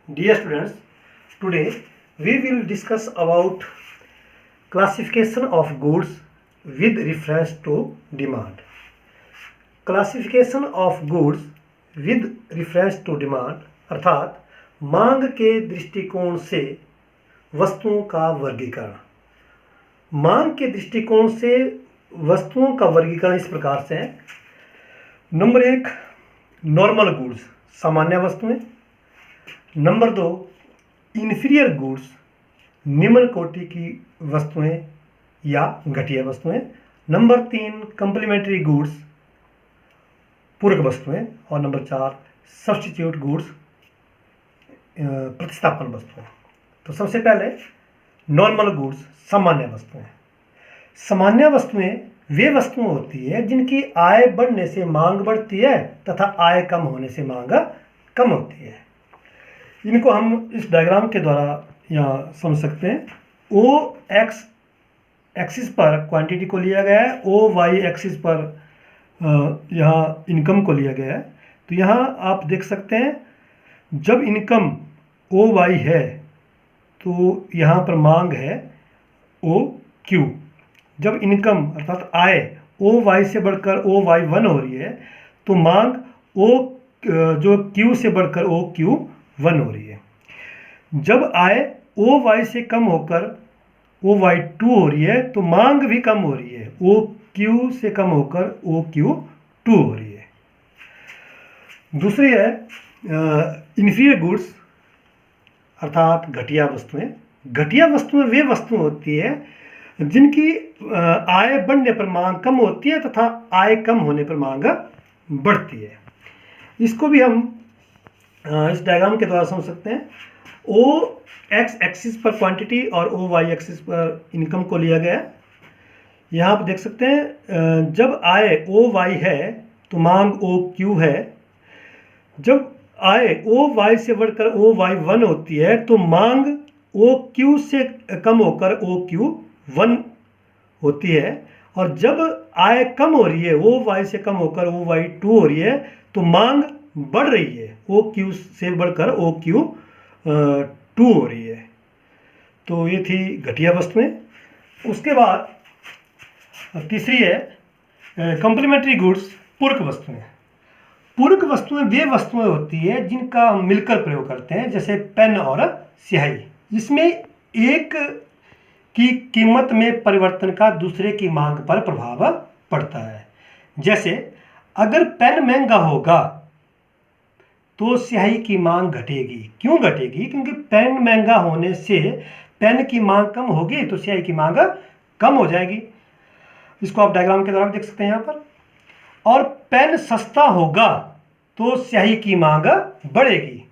Dear students, today we will discuss about classification of goods with reference to demand. Classification of goods with reference to demand अर्थात मांग के दृष्टिकोण से वस्तुओं का वर्गीकरण। मांग के दृष्टिकोण से वस्तुओं का वर्गीकरण इस प्रकार से है। नंबर 1 नॉर्मल गुड्स, सामान्य वस्तुएं। नंबर 2 इन्फीरियर गुड्स, निम्न कोटि की वस्तुएं या घटिया वस्तुएं। नंबर 3 कम्प्लीमेंट्री गुड्स, पूरक वस्तुएं। और नंबर 4 सब्स्टिट्यूट गुड्स, प्रतिस्थापन वस्तुएं। तो सबसे पहले नॉर्मल गुड्स, सामान्य वस्तुएं। सामान्य वस्तुएं वे वस्तुएं होती है जिनकी आय बढ़ने से मांग बढ़ती है तथा आय कम होने से मांग कम होती है। इनको हम इस डायग्राम के द्वारा यहाँ समझ सकते हैं। ओ एक्स एक्सिस पर क्वांटिटी को लिया गया है, ओ वाई एक्सिस पर यहाँ इनकम को लिया गया है। तो यहाँ आप देख सकते हैं जब इनकम ओ वाई है तो यहाँ पर मांग है ओ क्यू। जब इनकम अर्थात आय ओ वाई से बढ़कर ओ वाई 1 हो रही है तो मांग ओ जो क्यू से बढ़कर ओ क्यू 1 हो रही है। जब आय ओ वाई से कम होकर ओ वाई 2 हो रही है तो मांग भी कम हो रही है, ओ क्यू से कम होकर ओ क्यू 2 हो रही है। दूसरी है इन्फीरियर गुड्स अर्थात घटिया वस्तुएं। घटिया वस्तुएं वे वस्तुएं होती है जिनकी आय बढ़ने पर मांग कम होती है तथा आय कम होने पर मांग बढ़ती है। इसको भी हम इस डायग्राम के द्वारा समझ सकते हैं। ओ एक्स एक्सिस पर क्वांटिटी और ओ वाई एक्सिस पर इनकम को लिया गया है। यहाँ आप देख सकते हैं जब आय ओ वाई है तो मांग ओ क्यू है। जब आय ओ वाई से बढ़कर ओ वाई 1 होती है तो मांग ओ क्यू से कम होकर ओ क्यू 1 होती है। और जब आय कम हो रही है, ओ वाई से कम होकर ओ वाई 2 हो रही है तो मांग बढ़ रही है, ओ क्यू से बढ़कर ओ क्यू 2 हो रही है। तो ये थी घटिया वस्तुएं। उसके बाद तीसरी है कम्प्लीमेंट्री गुड्स, पूरक वस्तुएं। पूरक वस्तुएं वे वस्तुएं होती है जिनका हम मिलकर प्रयोग करते हैं, जैसे पेन और स्याही। इसमें एक की कीमत में परिवर्तन का दूसरे की मांग पर प्रभाव पड़ता है। जैसे अगर पेन महंगा होगा तो स्याही की मांग घटेगी। क्यों घटेगी? क्योंकि पेन महंगा होने से पेन की मांग कम होगी तो स्याही की मांग कम हो जाएगी। इसको आप डायग्राम के द्वारा देख सकते हैं यहाँ पर। और पेन सस्ता होगा तो स्याही की मांग बढ़ेगी।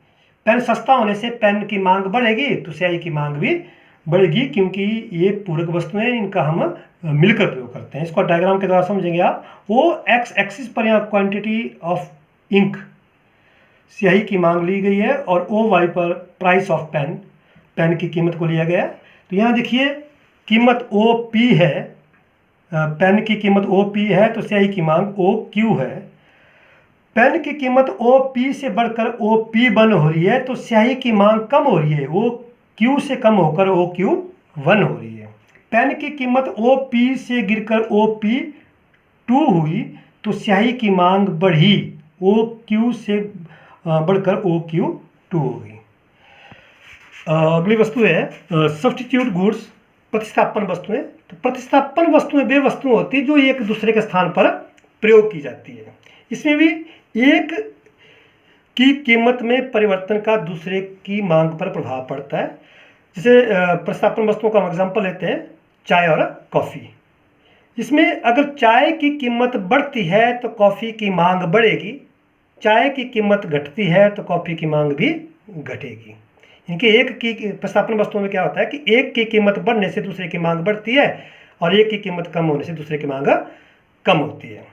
पेन सस्ता होने से पेन की मांग बढ़ेगी तो स्याही की मांग भी बढ़ेगी, क्योंकि ये पूरक वस्तुएं हैं, इनका हम मिलकर प्रयोग करते हैं। इसको डायग्राम के द्वारा समझेंगे आप। वो एक्स एक्सिस पर यहाँ क्वांटिटी ऑफ इंक, स्याही की मांग ली गई है, और ओ वाई पर प्राइस ऑफ पेन, पेन की कीमत को लिया गया है। तो यहाँ देखिए कीमत ओ पी है, पेन की कीमत ओ पी है तो स्याही की मांग ओ क्यू है। पेन की कीमत ओ पी से बढ़कर ओ पी 1 हो रही है तो स्याही की मांग कम हो रही है, ओ क्यू से कम होकर ओ क्यू 1 हो रही है। पेन की कीमत ओ पी से गिरकर ओ पी 2 हुई तो स्याही की मांग बढ़ी, ओ क्यू से बढ़कर ओ क्यू 2 हो गई। अगली वस्तु है सब्स्टिट्यूट गुड्स, प्रतिस्थापन वस्तुएं। तो प्रतिस्थापन वस्तुएं वे वस्तुएं होती है जो एक दूसरे के स्थान पर प्रयोग की जाती है। इसमें भी एक की कीमत में परिवर्तन का दूसरे की मांग पर प्रभाव पड़ता है। जैसे प्रतिस्थापन वस्तुओं का हम एग्जाम्पल लेते हैं, चाय और कॉफ़ी। इसमें अगर चाय की कीमत बढ़ती है तो कॉफ़ी की मांग बढ़ेगी, चाय की कीमत घटती है तो कॉफ़ी की मांग भी घटेगी। इनके एक की प्रतिस्थापन वस्तुओं में क्या होता है कि एक की कीमत बढ़ने से दूसरे की मांग बढ़ती है और एक की कीमत कम होने से दूसरे की मांग कम होती है।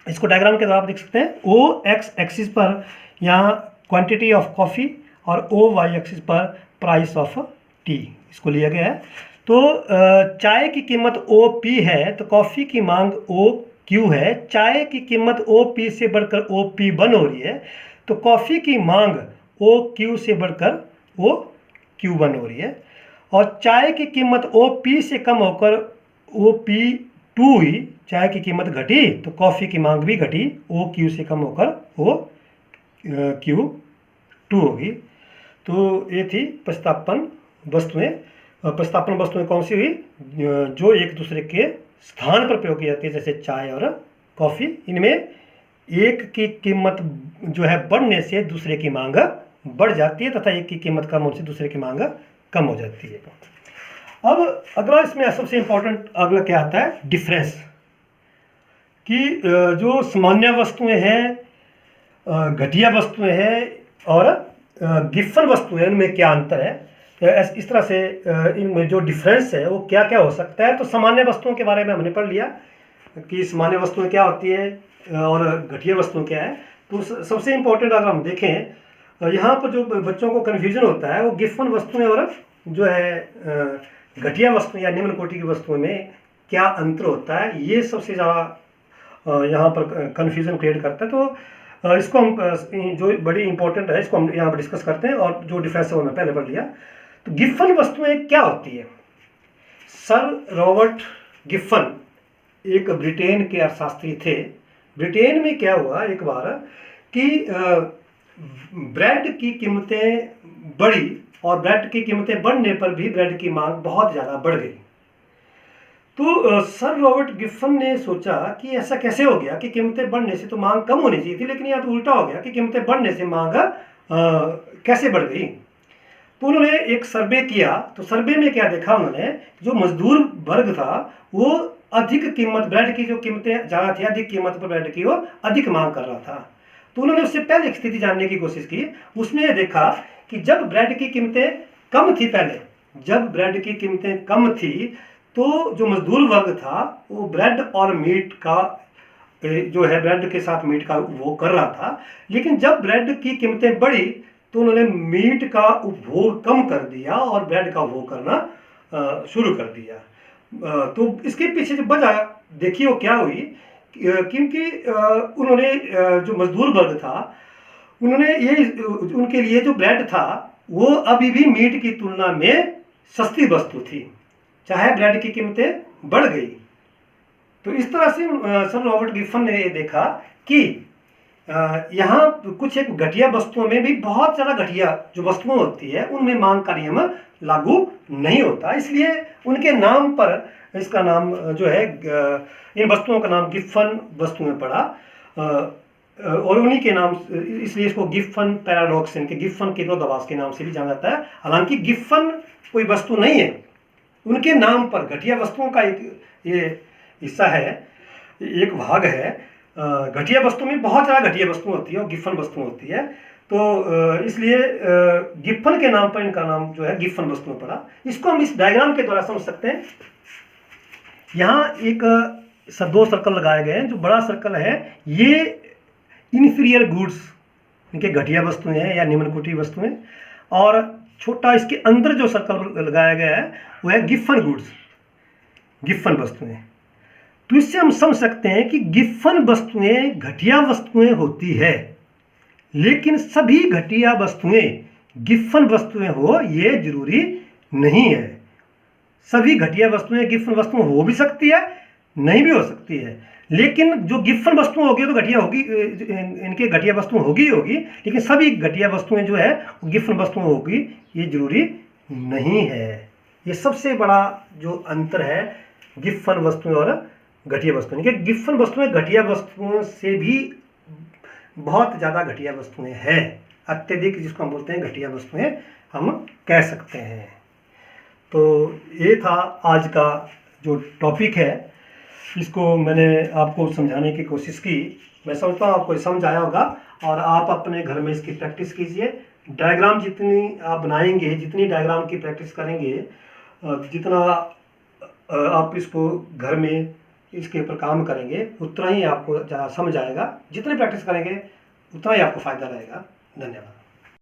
इसको डायग्राम के द्वारा आप देख सकते हैं। ओ एक्स एक्सिस पर यहाँ क्वांटिटी ऑफ कॉफ़ी और ओ वाई एक्सिस पर प्राइस ऑफ टी, इसको लिया गया है। तो चाय की कीमत ओ पी है तो कॉफ़ी की मांग ओ क्यू है। चाय की कीमत ओ पी से बढ़कर ओ पी 1 हो रही है तो कॉफ़ी की मांग OQ से बढ़कर OQ1 हो रही है, और चाय की कीमत OP से कम होकर OP2 हुई, चाय की कीमत घटी तो कॉफ़ी की मांग भी घटी, OQ से कम होकर OQ2 होगी। तो ये थी प्रतिस्थापन वस्तुएं। प्रतिस्थापन वस्तुएं कौन सी हुई? जो एक दूसरे के स्थान पर प्रयोग की जाती है, जैसे चाय और कॉफ़ी। इनमें एक की कीमत जो है बढ़ने से दूसरे की मांग बढ़ जाती है, तथा एक की कीमत कम होने से दूसरे की मांग कम हो जाती है। अब अगला इसमें सबसे इंपॉर्टेंट अगला क्या आता है? डिफरेंस। कि जो सामान्य वस्तुएं हैं, घटिया वस्तुएं हैं और गिफन वस्तुएं, इनमें क्या अंतर है? इस तरह से इनमें जो डिफरेंस है वो क्या क्या हो सकता है। तो सामान्य वस्तुओं के बारे में हमने पढ़ लिया कि सामान्य वस्तुएं क्या होती है और घटिया वस्तुएं क्या है। तो सबसे इम्पोर्टेंट अगर हम देखें, यहाँ पर जो बच्चों को कन्फ्यूजन होता है वो गिफन वस्तुएं और जो है घटिया वस्तुएं या निम्न कोटि की वस्तुओं में क्या अंतर होता है, ये सबसे ज़्यादा यहाँ पर कन्फ्यूजन क्रिएट करता है। तो इसको हम जो बड़ी इंपॉर्टेंट है इसको हम यहाँ पर डिस्कस करते हैं, और जो डिफरेंस है वो मैं पहले पढ़ लिया। तो गिफन वस्तुएं क्या होती है? सर रॉबर्ट गिफन एक ब्रिटेन के अर्थशास्त्री थे। ब्रिटेन में क्या हुआ एक बार कि ब्रेड की कीमतें बढ़ी, और ब्रेड की कीमतें बढ़ने पर भी ब्रेड की मांग बहुत ज़्यादा बढ़ गई। तो सर रॉबर्ट गिफन ने सोचा कि ऐसा कैसे हो गया कि कीमतें बढ़ने से तो मांग कम होनी चाहिए थी, लेकिन यह तो उल्टा हो गया कि कीमतें बढ़ने से मांग कैसे बढ़ गई। तो उन्होंने एक सर्वे किया। तो सर्वे में क्या देखा उन्होंने, जो मजदूर वर्ग था वो अधिक कीमत, ब्रेड की जो कीमतें ज़्यादा थी, अधिक कीमत पर ब्रेड की वो अधिक मांग कर रहा था। तो उन्होंने उससे पहले एक स्थिति जानने की कोशिश की। उसमें यह देखा कि जब ब्रेड की कीमतें कम थी, पहले जब ब्रेड की कीमतें कम थी तो जो मजदूर वर्ग था वो ब्रेड और मीट का जो है, ब्रेड के साथ मीट का वो कर रहा था। लेकिन जब ब्रेड की कीमतें बढ़ी तो उन्होंने मीट का उपभोग कम कर दिया और ब्रेड का उपभोग करना शुरू कर दिया। तो इसके पीछे जो वजह देखिए वो क्या हुई, क्योंकि उन्होंने जो मजदूर वर्ग था उन्होंने ये, उनके लिए जो ब्रेड था वो अभी भी मीट की तुलना में सस्ती वस्तु थी, चाहे ब्रेड की कीमतें बढ़ गई। तो इस तरह से सर रॉबर्ट गिफन ने ये देखा कि यहाँ कुछ एक घटिया वस्तुओं में भी बहुत ज़्यादा घटिया जो वस्तुएं होती है उनमें मांग का नियम लागू नहीं होता, इसलिए उनके नाम पर इसका नाम जो है, इन वस्तुओं का नाम गिफन वस्तुएं पड़ा, और उन्हीं के नाम, इसलिए इसको गिफन पैराडॉक्स, इनके गिफन के विरोधाभास के नाम से भी जाना जाता है। हालांकि गिफन कोई वस्तु नहीं है, उनके नाम पर घटिया वस्तुओं का एक ये हिस्सा है, एक भाग है। घटिया वस्तु में बहुत ज़्यादा घटिया वस्तु होती है और गिफन वस्तु होती है। तो इसलिए गिफन के नाम पर इनका नाम जो है गिफन वस्तुएं पड़ा। इसको हम इस डायग्राम के द्वारा समझ सकते हैं। यहाँ एक दो सर्कल लगाए गए हैं। जो बड़ा सर्कल है ये इन्फीरियर गुड्स, इनके घटिया वस्तुएं हैं या निम्न कोटि वस्तुएं, और छोटा इसके अंदर जो सर्कल लगाया गया है वो है गिफन गुड्स, गिफन वस्तुएं। तो इससे हम समझ सकते हैं कि गिफन वस्तुएं घटिया वस्तुएं होती है, लेकिन सभी घटिया वस्तुएं गिफन वस्तुएं हो ये जरूरी नहीं है। सभी घटिया वस्तुएं गिफन वस्तुएं हो भी सकती है, नहीं भी हो सकती है, लेकिन जो गिफन वस्तुएं होगी तो घटिया होगी, इनके घटिया वस्तुएं होगी, लेकिन सभी घटिया वस्तुएं जो है वो गिफन वस्तुएं होगी ये जरूरी नहीं है। ये सबसे बड़ा जो अंतर है गिफन वस्तुएं और घटिया वस्तुएं। गिफन वस्तुएं घटिया वस्तुओं से भी बहुत ज़्यादा घटिया वस्तुएं हैं, अत्यधिक, जिसको हम बोलते हैं घटिया वस्तुएं हम कह सकते हैं। तो ये था आज का जो टॉपिक है, इसको मैंने आपको समझाने की कोशिश की। मैं समझता हूँ आपको समझ आया होगा, और आप अपने घर में इसकी प्रैक्टिस कीजिए। डायग्राम जितनी आप बनाएंगे, जितनी डायग्राम की प्रैक्टिस करेंगे, जितना आप इसको घर में इसके ऊपर काम करेंगे, उतना ही आपको ज़्यादा समझ आएगा। जितनी प्रैक्टिस करेंगे उतना ही आपको फ़ायदा रहेगा। धन्यवाद।